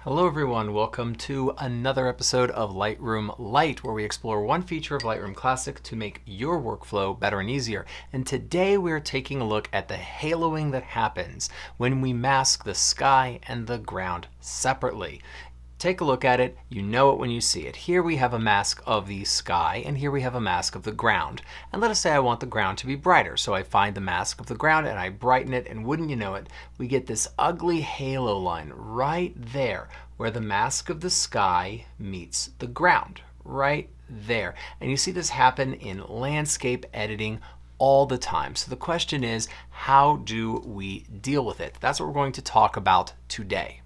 Hello everyone, welcome to another episode of Lightroom Light, where we explore one feature of Lightroom Classic to make your workflow better and easier. And today we're taking a look at the haloing that happens when we mask the sky and the ground separately. Take a look at it, you know it when you see it. Here we have a mask of the sky, and here we have a mask of the ground. And let us say I want the ground to be brighter, so I find the mask of the ground and I brighten it, and wouldn't you know it, we get this ugly halo line right there where the mask of the sky meets the ground, right there. And you see this happen in landscape editing all the time. So the question is, how do we deal with it? That's what we're going to talk about today.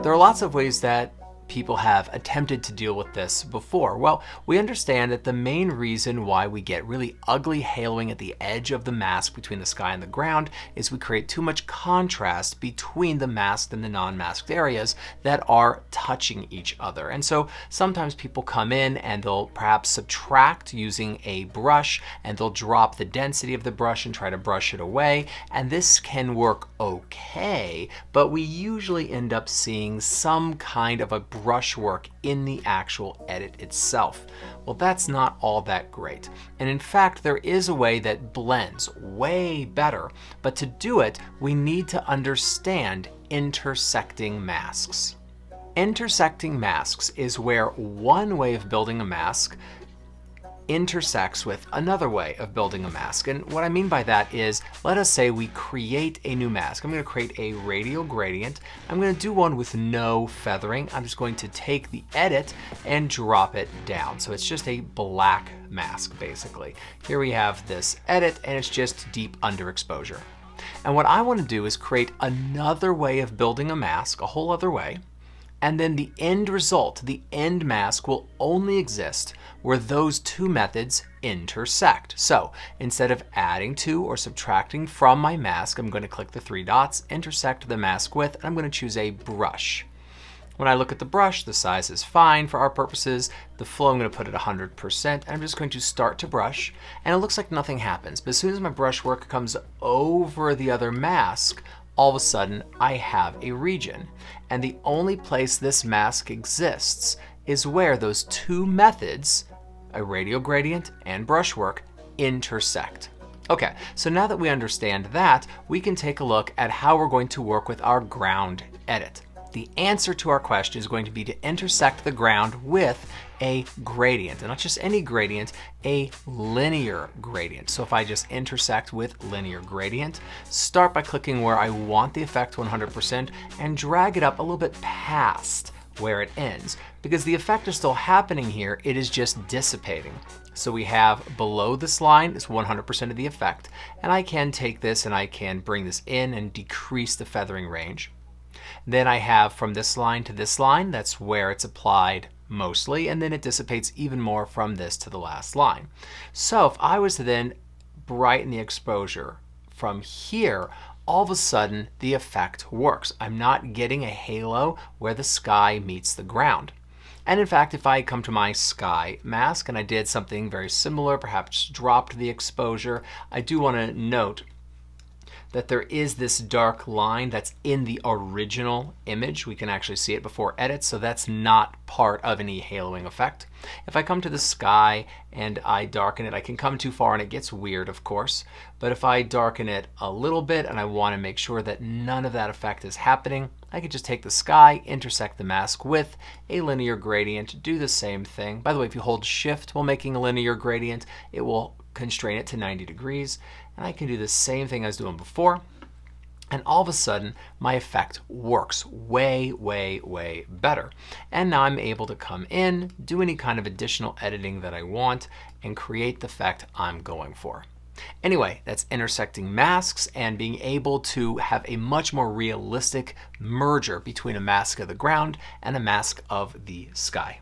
There are lots of ways that people have attempted to deal with this before. Well, we understand that the main reason why we get really ugly haloing at the edge of the mask between the sky and the ground is we create too much contrast between the masked and the non-masked areas that are touching each other. And so sometimes people come in and they'll perhaps subtract using a brush, and they'll drop the density of the brush and try to brush it away. And this can work okay, but we usually end up seeing some kind of a brushwork in the actual edit itself. Well, that's not all that great. And in fact, there is a way that blends way better, but to do it, we need to understand intersecting masks. Intersecting masks is where one way of building a mask intersects with another way of building a mask. And what I mean by that is, let us say we create a new mask. I'm going to create a radial gradient. I'm going to do one with no feathering. I'm just going to take the edit and drop it down. So it's just a black mask, basically. Here we have this edit, and it's just deep underexposure. And what I want to do is create another way of building a mask, a whole other way. And then the end result, the end mask, will only exist where those two methods intersect. So instead of adding to or subtracting from my mask, I'm going to click the three dots, intersect the mask with, and I'm going to choose a brush. When I look at the brush, the size is fine for our purposes. The flow, I'm going to put it 100%. And I'm just going to start to brush, and it looks like nothing happens. But as soon as my brush work comes over the other mask, all of a sudden I have a region. And the only place this mask exists is where those two methods, a radial gradient and brushwork, intersect. Okay, so now that we understand that, we can take a look at how we're going to work with our ground edit. The answer to our question is going to be to intersect the ground with a gradient, and not just any gradient, a linear gradient. So if I just intersect with linear gradient, start by clicking where I want the effect 100% and drag it up a little bit past where it ends, because the effect is still happening here, it is just dissipating. So we have below this line is 100% of the effect, and I can take this and I can bring this in and decrease the feathering range. Then I have from this line to this line, that's where it's applied mostly, and then it dissipates even more from this to the last line. So if I was to then brighten the exposure from here, all of a sudden the effect works. I'm not getting a halo where the sky meets the ground. And in fact, if I come to my sky mask and I did something very similar, perhaps dropped the exposure, I do want to note that there is this dark line that's in the original image. We can actually see it before edit, so that's not part of any haloing effect. If I come to the sky and I darken it, I can come too far and it gets weird, of course. But if I darken it a little bit and I want to make sure that none of that effect is happening, I could just take the sky, intersect the mask with a linear gradient, do the same thing. By the way, if you hold Shift while making a linear gradient, it will constrain it to 90 degrees. And I can do the same thing I was doing before. And all of a sudden, my effect works way, way, way better. And now I'm able to come in, do any kind of additional editing that I want, and create the effect I'm going for. Anyway, that's intersecting masks and being able to have a much more realistic merger between a mask of the ground and a mask of the sky.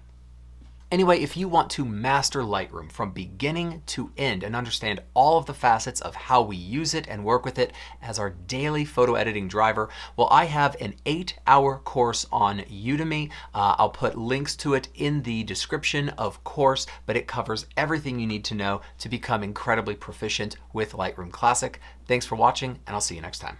Anyway, if you want to master Lightroom from beginning to end and understand all of the facets of how we use it and work with it as our daily photo editing driver, well, I have an 8-hour course on Udemy. I'll put links to it in the description, of course, but it covers everything you need to know to become incredibly proficient with Lightroom Classic. Thanks for watching, and I'll see you next time.